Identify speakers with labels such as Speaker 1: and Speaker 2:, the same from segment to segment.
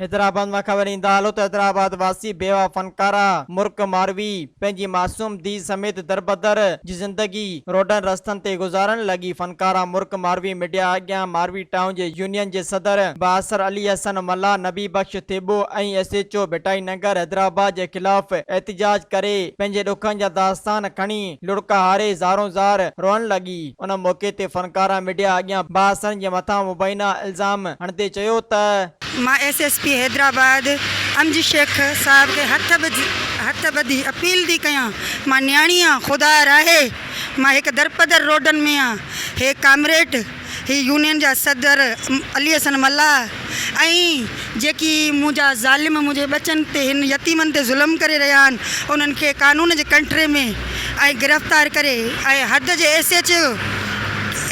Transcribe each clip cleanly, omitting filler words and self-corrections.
Speaker 1: हैदराबाद में खबर ईंदा हलो तो हैदराबाद वासी बेवा फनकारा मुर्क मारवी पंहिंजी मासूम धी समेत दरबदर जी जिंदगी रोडन रस्तन ते गुजारण लगी। फनकारा मुर्क मारवी मीडिया अॻियां मारवी टाउन जे यूनियन जे सदर बासर अली हसन मल्ला नबी बख्श थेबो ऐं SHO भिटाई नगर हैदराबाद जे खिलाफ एहतिजाज करे पंहिंजे ॾुखनि जा दास्तान खणी लुड़का हारे ज़ारो ज़ार रोअण लगी। उन मौके ते फनकारा मीडिया अॻियां बासरनि जे मथां मुबैना इल्ज़ाम हणंदे चयो त
Speaker 2: मां SSP हैदराबाद अमजी शेख साहब के हथ बधी अपील थी कयां। मां न्याणी आं, खुदा राहे मां एक दरपदर रोडन में आं। हे कामरेड ही यूनियन जा सदर अली हसन मल्ला ऐं जेकी मुंहिंजा ज़ालिम मुंहिंजे बचन ते हिन यतीमन ते ज़ुल्म करे रहिया आहिनि उन्हनि खे कानून जे कंट्रे में ऐं गिरफ़्तार करे ऐं हद जे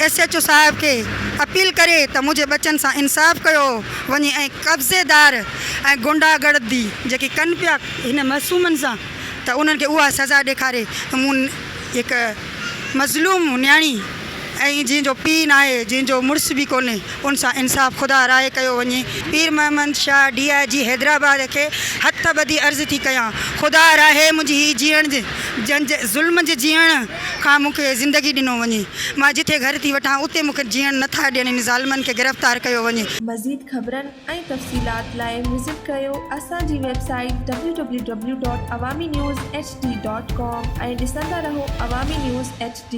Speaker 2: SHO साहब के अपील करे त मुंहिंजे बचन सां इंसाफ़ कयो वञे ऐं कब्ज़ेदार ऐं गुंडागर्दी जेकी कनि पिया हिन मासूमनि सां त उन्हनि खे उहा सज़ा ॾेखारे। मूं हिकु मज़लूम न्याणी ऐं जंहिंजो पीउ न आहे, जंहिंजो मुड़ुस बि कोन्हे, उन सां इंसाफ़ खुदा राहे कयो वञे। पीर मोहम्मद शाह DIG हैदराबाद खे हथ ॿधी अर्ज़ु थी कयां, खुदा राहे मुंहिंजी हीअ जीअण जे ज़ुल्म जे जीअण खां मूंखे ज़िंदगी ॾिनो वञे। मां जिथे घर थी वठां उते मूंखे जीअण नथा ॾियनि, इन ज़ालिमनि खे गिरफ़्तार कयो वञे।
Speaker 3: मज़ीद ख़बरनि ऐं तफ़सीलात लाइ विज़िट कयो असांजी वेबसाइट www.awamiNewsHD.com ऐं ॾिसंदा रहो अवामी न्यूज़ HD।